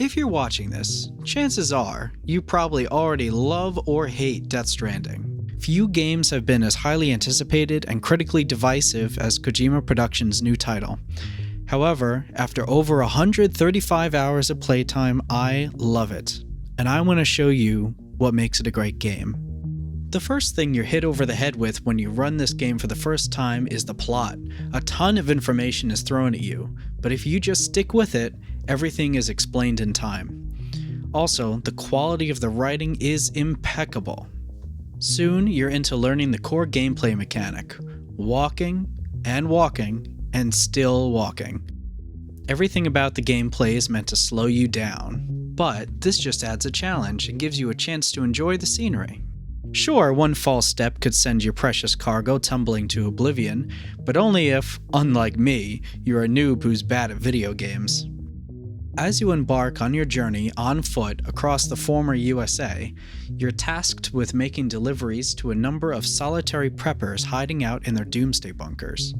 If you're watching this, chances are you probably already love or hate Death Stranding. Few games have been as highly anticipated and critically divisive as Kojima Productions' new title. However, after over 135 hours of playtime, I love it, and I want to show you what makes it a great game. The first thing you're hit over the head with when you run this game for the first time is the plot. A ton of information is thrown at you, but if you just stick with it, everything is explained in time. Also, the quality of the writing is impeccable. Soon, you're into learning the core gameplay mechanic, walking, and still walking. Everything about the gameplay is meant to slow you down, but this just adds a challenge and gives you a chance to enjoy the scenery. Sure, one false step could send your precious cargo tumbling to oblivion, but only if, unlike me, you're a noob who's bad at video games. As you embark on your journey on foot across the former USA, you're tasked with making deliveries to a number of solitary preppers hiding out in their doomsday bunkers.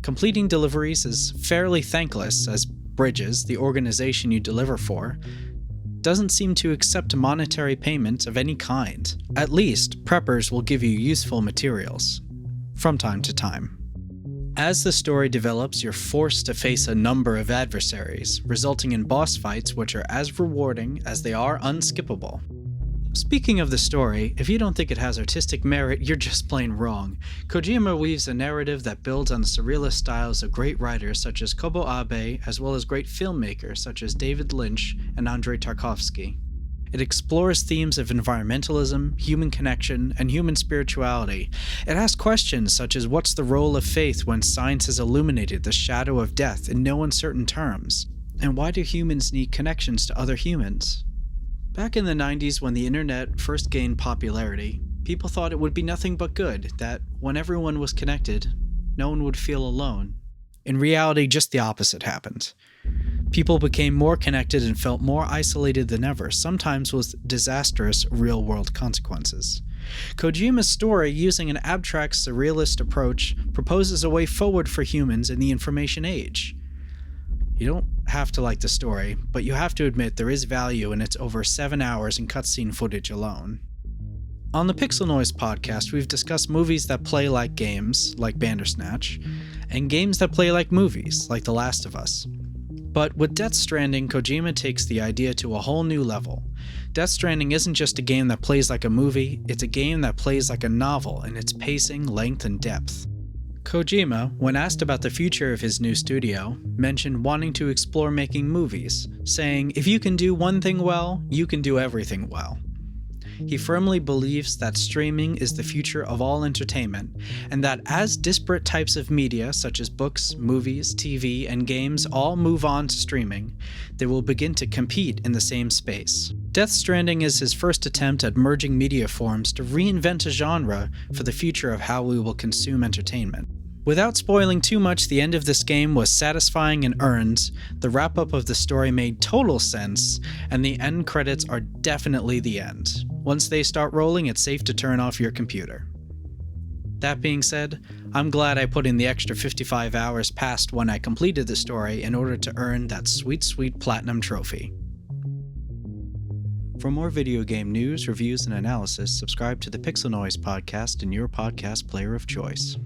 Completing deliveries is fairly thankless, as Bridges, the organization you deliver for, doesn't seem to accept monetary payment of any kind. At least, preppers will give you useful materials, from time to time. As the story develops, you're forced to face a number of adversaries, resulting in boss fights which are as rewarding as they are unskippable. Speaking of the story, if you don't think it has artistic merit, you're just plain wrong. Kojima weaves a narrative that builds on the surrealist styles of great writers such as Kobo Abe, as well as great filmmakers such as David Lynch and Andrei Tarkovsky. It explores themes of environmentalism, human connection, and human spirituality. It asks questions such as what's the role of faith when science has illuminated the shadow of death in no uncertain terms? And why do humans need connections to other humans? Back in the 90s, when the internet first gained popularity, people thought it would be nothing but good, that when everyone was connected, no one would feel alone. In reality, just the opposite happened. People became more connected and felt more isolated than ever, sometimes with disastrous real-world consequences. Kojima's story, using an abstract surrealist approach, proposes a way forward for humans in the information age. You don't have to like the story, but you have to admit there is value in its over 7 hours in cutscene footage alone. On the Pixel Noise podcast, we've discussed movies that play like games, like Bandersnatch, and games that play like movies, like The Last of Us. But with Death Stranding, Kojima takes the idea to a whole new level. Death Stranding isn't just a game that plays like a movie, it's a game that plays like a novel in its pacing, length, and depth. Kojima, when asked about the future of his new studio, mentioned wanting to explore making movies, saying, "If you can do one thing well, you can do everything well." He firmly believes that streaming is the future of all entertainment, and that as disparate types of media such as books, movies, TV, and games all move on to streaming, they will begin to compete in the same space. Death Stranding is his first attempt at merging media forms to reinvent a genre for the future of how we will consume entertainment. Without spoiling too much, the end of this game was satisfying and earned, the wrap-up of the story made total sense, and the end credits are definitely the end. Once they start rolling, it's safe to turn off your computer. That being said, I'm glad I put in the extra 55 hours past when I completed the story in order to earn that sweet, sweet platinum trophy. For more video game news, reviews, and analysis, subscribe to the Pixel Noise podcast in your podcast player of choice.